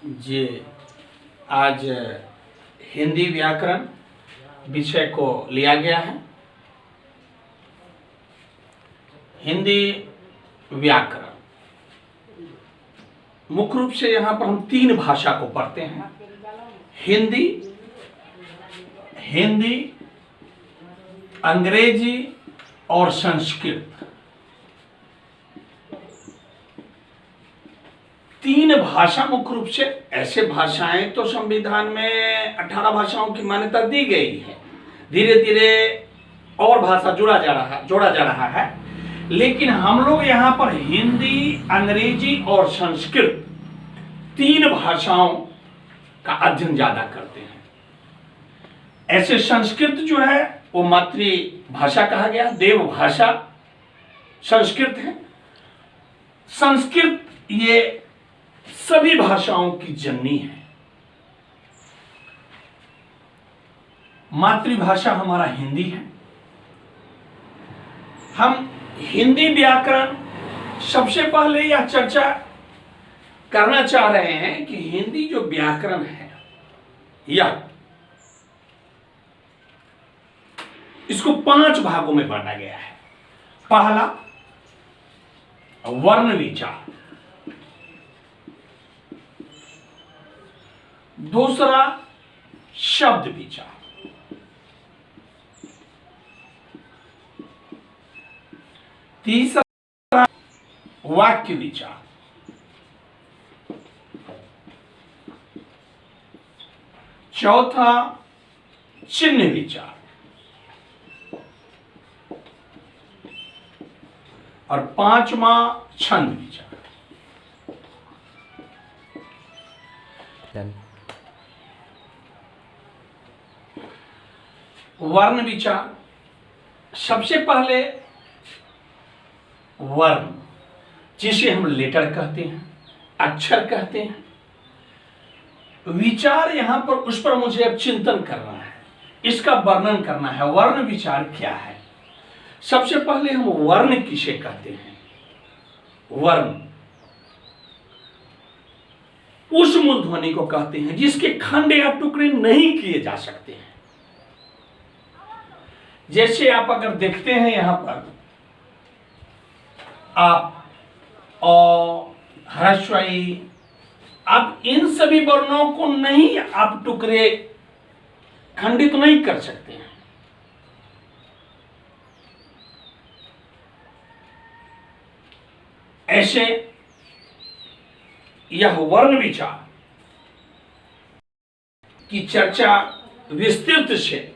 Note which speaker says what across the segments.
Speaker 1: जी, आज हिंदी व्याकरण विषय को लिया गया है। हिंदी व्याकरण मुख्य रूप से यहाँ पर हम तीन भाषा को पढ़ते हैं। हिंदी, अंग्रेजी और संस्कृत। तीन भाषा मुख्य रूप से। ऐसे भाषाएं तो संविधान में 18 भाषाओं की मान्यता दी गई है। धीरे धीरे और भाषा जोड़ा जा रहा है, लेकिन हम लोग यहाँ पर हिंदी, अंग्रेजी और संस्कृत तीन भाषाओं का अध्ययन ज्यादा करते हैं। ऐसे संस्कृत जो है वो मातृभाषा कहा गया, देव भाषा संस्कृत है। संस्कृत ये सभी भाषाओं की जननी है। मातृभाषा हमारा हिंदी है। हम हिंदी व्याकरण सबसे पहले यह चर्चा करना चाह रहे हैं कि हिंदी जो व्याकरण है यह इसको 5 भागों में बांटा गया है। पहला वर्ण विचार, दूसरा शब्द विचार, तीसरा वाक्य विचार, चौथा चिन्ह विचार और पांचवा छंद विचार। वर्ण विचार, सबसे पहले वर्ण जिसे हम लेटर कहते हैं, अक्षर कहते हैं। विचार यहां पर उस पर मुझे अब चिंतन करना है, इसका वर्णन करना है। वर्ण विचार क्या है? सबसे पहले हम वर्ण किसे कहते हैं? वर्ण उस मूर्धध्वनि को कहते हैं जिसके खंड या टुकड़े नहीं किए जा सकते हैं। जैसे आप अगर देखते हैं यहां पर आप ह्रस्व ई, आप इन सभी वर्णों को नहीं आप टुकड़े खंडित नहीं कर सकते हैं। ऐसे यह वर्ण विचार की चर्चा विस्तृत से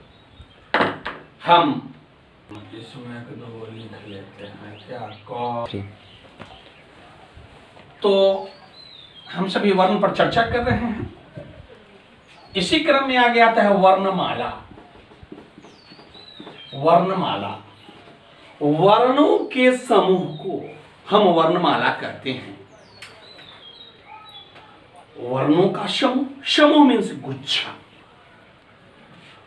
Speaker 1: हम इसमें लिख लेते हैं क्या तो हम सभी वर्ण पर चर्चा कर रहे हैं। इसी क्रम में आगे आता है वर्णमाला। वर्णमाला, वर्णों के समूह को हम वर्णमाला कहते हैं। वर्णों का समूह, समूह मीन्स गुच्छा।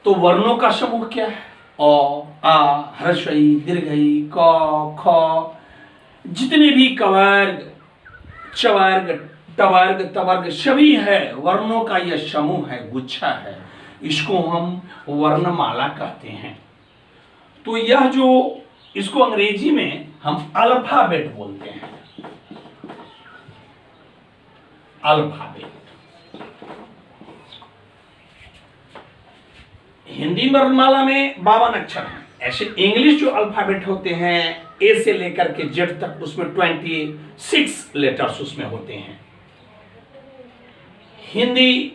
Speaker 1: तो वर्णों का समूह क्या है? अ, आ, ह्रस्व ई, दीर्घ ई, क, ख, जितने भी कवर्ग, चवर्ग, टवर्ग, तवर्ग सभी है, वर्णों का यह समूह है, गुच्छा है। इसको हम वर्णमाला कहते हैं। तो यह जो इसको अंग्रेजी में हम अल्फाबेट बोलते हैं। अल्फाबेट हिंदी वर्णमाला में 52 अक्षर हैं। ऐसे इंग्लिश जो अल्फाबेट होते हैं ए से लेकर के जेड तक, उसमें 26 लेटर्स उसमें होते हैं। हिंदी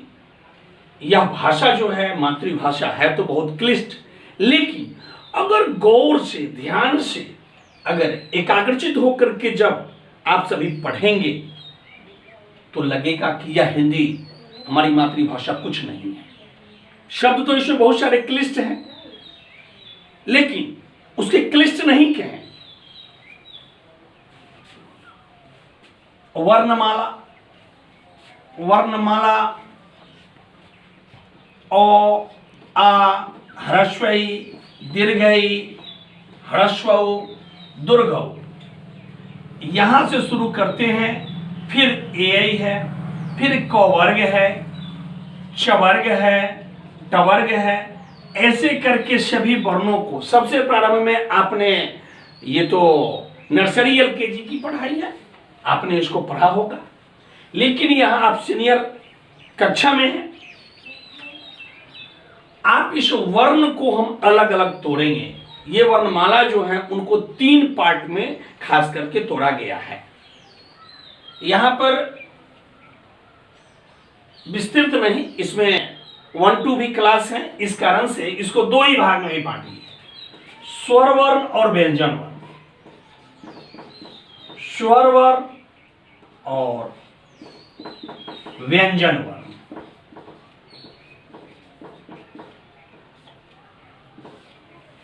Speaker 1: यह भाषा जो है मातृभाषा है तो बहुत क्लिष्ट, लेकिन अगर गौर से, ध्यान से, अगर एकाग्रचित होकर के जब आप सभी पढ़ेंगे तो लगेगा कि यह हिंदी हमारी मातृभाषा कुछ नहीं है। शब्द तो इसमें बहुत सारे क्लिष्ट हैं, लेकिन उसके क्लिष्ट नहीं क्या है। वर्णमाला, वर्णमाला ओ, आ, ह्रस्व ई, दीर्घ ई, ह्रस्व ऊ, दीर्घ ऊ, यहां से शुरू करते हैं। फिर ए है, फिर क वर्ग है, च वर्ग है, ट वर्ग है, ऐसे करके सभी वर्णों को सबसे प्रारंभ में आपने, ये तो नर्सरी एलकेजी की पढ़ाई है, आपने इसको पढ़ा होगा, लेकिन यहां आप सीनियर कक्षा में हैं। आप इस वर्ण को हम अलग अलग तोड़ेंगे। ये वर्णमाला जो है उनको 3 पार्ट में खास करके तोड़ा गया है। यहां पर विस्तृत नहीं, इसमें 1 2 भी क्लास है, इस कारण से इसको 2 ही भाग में ही बांटिए, स्वर वर्ण और व्यंजन वर्ण। स्वर वर्ण और व्यंजन वर्ण।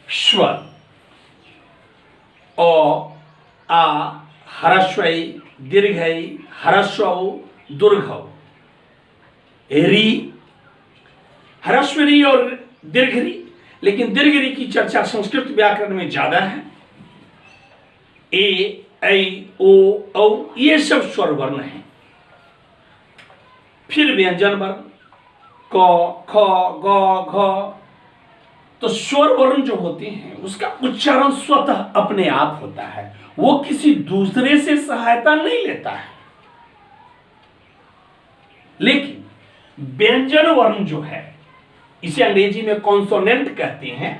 Speaker 1: स्वर अ, आ, ह्रस्वई, दीर्घई, ह्रस्व, दुर्घ, री, ह्रस्वरी और दीर्घरी, लेकिन दीर्घरी की चर्चा संस्कृत व्याकरण में ज्यादा है। ए, ऐ, ओ, औ, ये सब स्वर वर्ण हैं। फिर व्यंजन वर्ण क, ख, ग, घ। तो स्वर वर्ण जो होते हैं उसका उच्चारण स्वतः अपने आप होता है, वो किसी दूसरे से सहायता नहीं लेता है। लेकिन व्यंजन वर्ण जो है इसे अंग्रेजी में कॉन्सोनेंट कहते हैं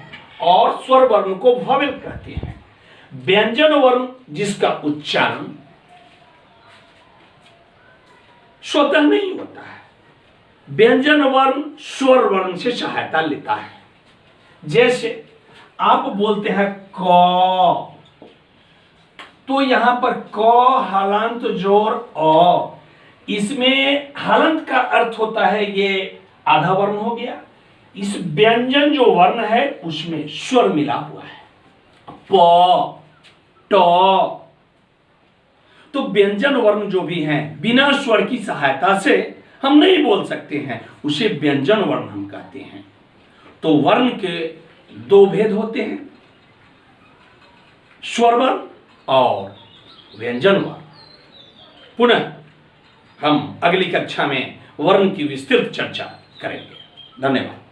Speaker 1: और स्वर वर्ण को वॉवेल कहते हैं। व्यंजन वर्ण जिसका उच्चारण स्वतः नहीं होता है, व्यंजन वर्ण स्वर वर्ण से सहायता लेता है। जैसे आप बोलते हैं क, तो यहां पर क हलंत जोर अ, इसमें हलंत का अर्थ होता है ये आधा वर्ण हो गया। इस व्यंजन जो वर्ण है उसमें स्वर मिला हुआ है, प, ट। तो व्यंजन वर्ण जो भी हैं बिना स्वर की सहायता से हम नहीं बोल सकते हैं, उसे व्यंजन वर्ण हम कहते हैं। तो वर्ण के 2 भेद होते हैं, स्वर वर्ण और व्यंजन वर्ण। पुनः हम अगली कक्षा में वर्ण की विस्तृत चर्चा करेंगे। धन्यवाद।